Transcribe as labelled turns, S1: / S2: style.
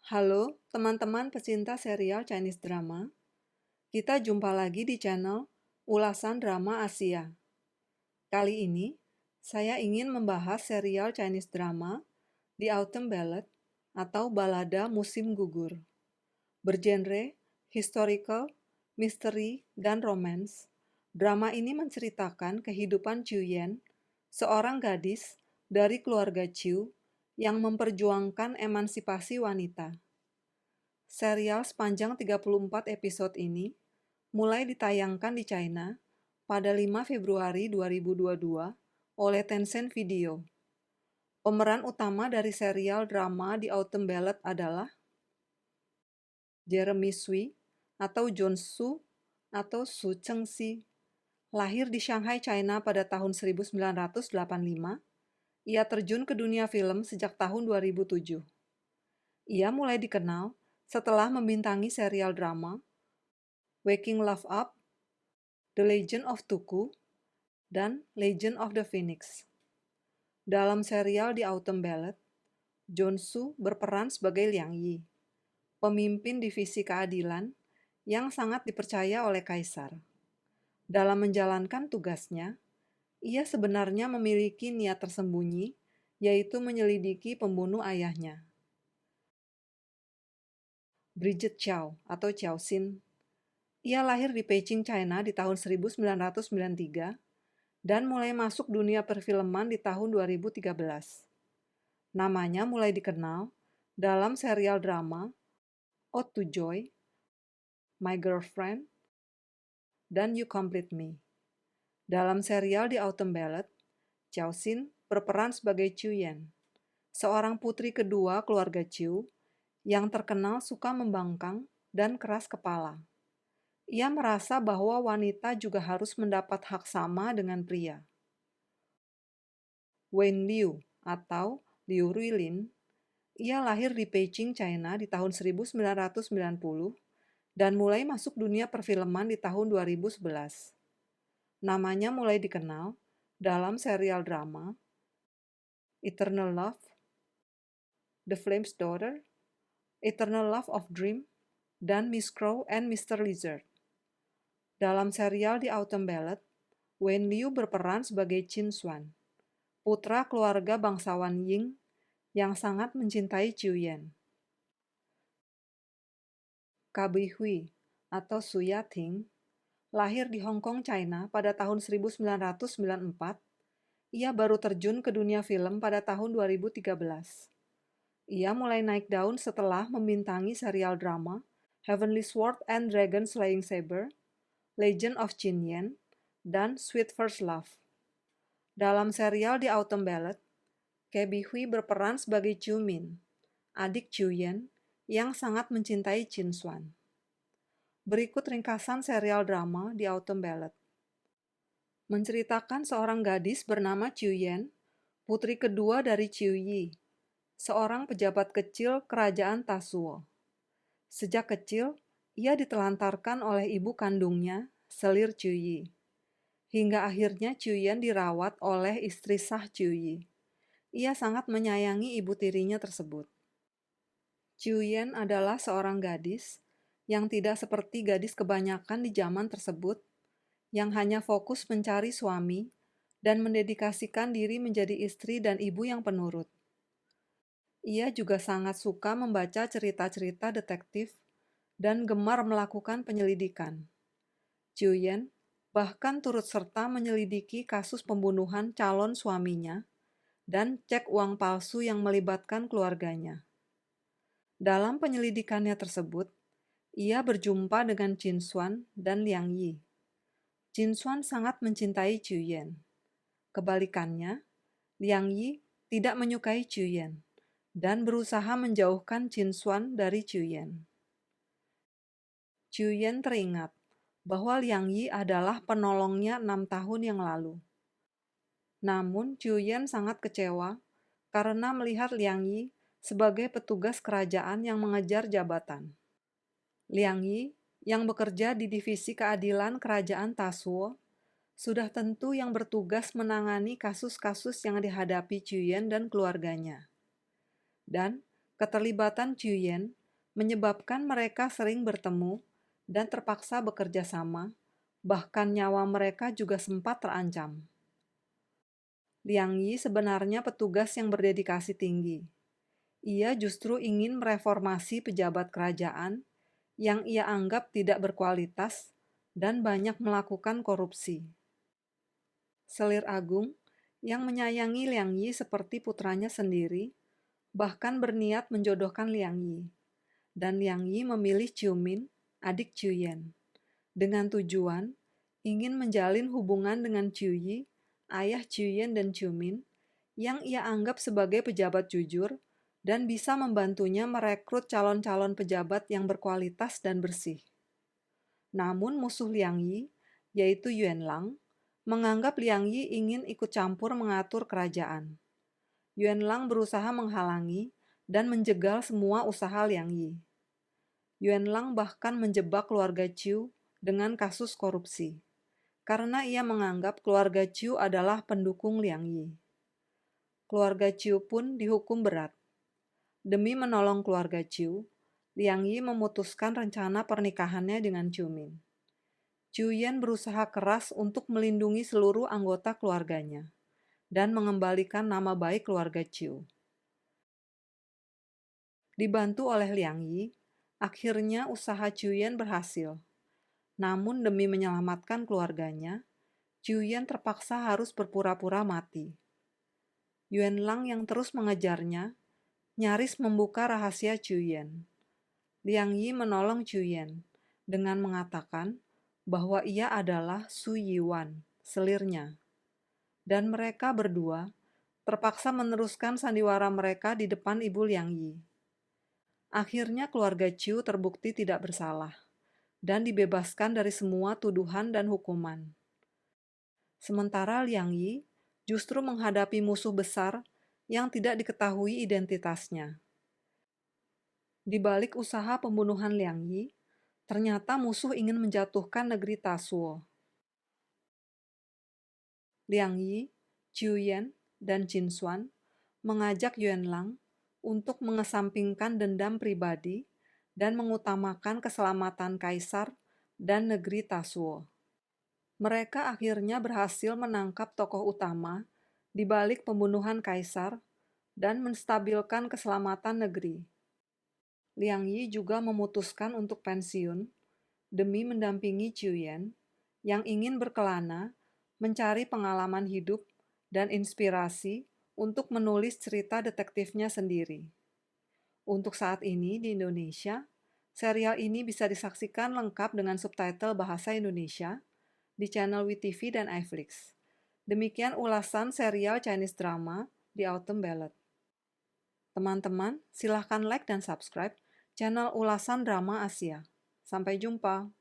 S1: Halo teman-teman pecinta serial Chinese drama. Kita jumpa lagi di channel Ulasan Drama Asia. Kali ini, saya ingin membahas serial Chinese drama The Autumn Ballad atau Balada Musim Gugur. Bergenre historical, misteri, dan romance, drama ini menceritakan kehidupan Chiu Yan, seorang gadis dari keluarga Chiu yang memperjuangkan emansipasi wanita. Serial sepanjang 34 episode ini mulai ditayangkan di China pada 5 Februari 2022 oleh Tencent Video. Pemeran utama dari serial drama The Autumn Ballad adalah Jeremy Sui atau John Su atau Su Chengxi. Lahir di Shanghai, China pada tahun 1985, ia terjun ke dunia film sejak tahun 2007. Ia mulai dikenal setelah membintangi serial drama Waking Love Up, The Legend of Tuku, dan Legend of the Phoenix. Dalam serial The Autumn Ballad, John Su berperan sebagai Liang Yi, pemimpin divisi keadilan yang sangat dipercaya oleh kaisar. Dalam menjalankan tugasnya, ia sebenarnya memiliki niat tersembunyi, yaitu menyelidiki pembunuh ayahnya. Bridget Chow atau Chow Xin. Ia lahir di Beijing, China di tahun 1993 dan mulai masuk dunia perfilman di tahun 2013. Namanya mulai dikenal dalam serial drama Ode to Joy, My Girlfriend, dan You Complete Me. Dalam serial The Autumn Ballad, Chow Xin berperan sebagai Chiu Yan, seorang putri kedua keluarga Chiu yang terkenal suka membangkang dan keras kepala. Ia merasa bahwa wanita juga harus mendapat hak sama dengan pria. Wen Liu atau Liu Ruilin, ia lahir di Beijing, China di tahun 1990 dan mulai masuk dunia perfilman di tahun 2011. Namanya mulai dikenal dalam serial drama Eternal Love, The Flame's Daughter, Eternal Love of Dream, dan Miss Crow and Mr. Lizard. Dalam serial The Autumn Ballad, Wen Liu berperan sebagai Qin Xuan, putra keluarga bangsawan Ying yang sangat mencintai Chiu Yan. Kabi Hui atau Su Yating lahir di Hong Kong, China pada tahun 1994. Ia baru terjun ke dunia film pada tahun 2013. Ia mulai naik daun setelah membintangi serial drama Heavenly Sword and Dragon Slaying Saber, Legend of Qin Yan, dan Sweet First Love. Dalam serial The Autumn Ballad, Kabi Hui berperan sebagai Chiu Min, adik Chiu Yan yang sangat mencintai Qin Xuan. Berikut ringkasan serial drama The Autumn Ballad. Menceritakan seorang gadis bernama Chiu Yan, putri kedua dari Chiu Yi, seorang pejabat kecil kerajaan Tasuo. Sejak kecil, ia ditelantarkan oleh ibu kandungnya, selir Chiu Yi. Hingga akhirnya Chiu Yan dirawat oleh istri sah Chiu Yi. Ia sangat menyayangi ibu tirinya tersebut. Chiu Yan adalah seorang gadis yang tidak seperti gadis kebanyakan di zaman tersebut, yang hanya fokus mencari suami dan mendedikasikan diri menjadi istri dan ibu yang penurut. Ia juga sangat suka membaca cerita-cerita detektif dan gemar melakukan penyelidikan. Chiu Yan bahkan turut serta menyelidiki kasus pembunuhan calon suaminya dan cek uang palsu yang melibatkan keluarganya. Dalam penyelidikannya tersebut, ia berjumpa dengan Qin Xuan dan Liang Yi. Qin Xuan sangat mencintai Chiu Yan. Kebalikannya, Liang Yi tidak menyukai Chiu Yan dan berusaha menjauhkan Qin Xuan dari Chiu Yan. Chiu Yan teringat bahwa Liang Yi adalah penolongnya 6 tahun yang lalu. Namun, Chiu Yan sangat kecewa karena melihat Liang Yi sebagai petugas kerajaan yang mengejar jabatan. Liang Yi, yang bekerja di divisi keadilan kerajaan Tasuo, sudah tentu yang bertugas menangani kasus-kasus yang dihadapi Chiu Yan dan keluarganya. Dan Keterlibatan Chuyen menyebabkan mereka sering bertemu dan terpaksa bekerja sama, bahkan nyawa mereka juga sempat terancam. Liang Yi sebenarnya petugas yang berdedikasi tinggi. Ia justru ingin mereformasi pejabat kerajaan yang ia anggap tidak berkualitas dan banyak melakukan korupsi. Selir Agung yang menyayangi Liang Yi seperti putranya sendiri, bahkan berniat menjodohkan Liang Yi. Dan Liang Yi memilih Chiu Min, adik Chiu Yen, dengan tujuan ingin menjalin hubungan dengan Chiu Yi, ayah Chiu Yen dan Chiu Min, yang ia anggap sebagai pejabat jujur dan bisa membantunya merekrut calon-calon pejabat yang berkualitas dan bersih. Namun musuh Liang Yi, yaitu Yuan Lang, menganggap Liang Yi ingin ikut campur mengatur kerajaan. Yuan Lang berusaha menghalangi dan menjegal semua usaha Liang Yi. Yuan Lang bahkan menjebak keluarga Chiu dengan kasus korupsi, karena ia menganggap keluarga Chiu adalah pendukung Liang Yi. Keluarga Chiu pun dihukum berat. Demi menolong keluarga Chiu, Liang Yi memutuskan rencana pernikahannya dengan Chiu Min. Chiu Yen berusaha keras untuk melindungi seluruh anggota keluarganya dan mengembalikan nama baik keluarga Chiu. Dibantu oleh Liang Yi, akhirnya usaha Chiu Yen berhasil. Namun demi menyelamatkan keluarganya, Chiu Yen terpaksa harus berpura-pura mati. Yuan Lang yang terus mengejarnya, nyaris membuka rahasia Chiu Yen. Liang Yi menolong Chiu Yen dengan mengatakan bahwa ia adalah Su Yiwan, selirnya. Dan mereka berdua terpaksa meneruskan sandiwara mereka di depan ibu Liang Yi. Akhirnya keluarga Chiu terbukti tidak bersalah dan dibebaskan dari semua tuduhan dan hukuman. Sementara Liang Yi justru menghadapi musuh besar yang tidak diketahui identitasnya. Di balik usaha pembunuhan Liang Yi, ternyata musuh ingin menjatuhkan negeri Tasuo. Liang Yi, Chiu Yen, dan Jin Xuan mengajak Yuan Lang untuk mengesampingkan dendam pribadi dan mengutamakan keselamatan kaisar dan negeri Tasuo. Mereka akhirnya berhasil menangkap tokoh utama di balik pembunuhan kaisar dan menstabilkan keselamatan negeri. Liang Yi juga memutuskan untuk pensiun demi mendampingi Chiu Yen yang ingin berkelana mencari pengalaman hidup dan inspirasi untuk menulis cerita detektifnya sendiri. Untuk saat ini di Indonesia, serial ini bisa disaksikan lengkap dengan subtitle bahasa Indonesia di channel WeTV dan iFlix. Demikian ulasan serial Chinese drama di Autumn Ballad. Teman-teman, silahkan like dan subscribe channel ulasan drama Asia. Sampai jumpa.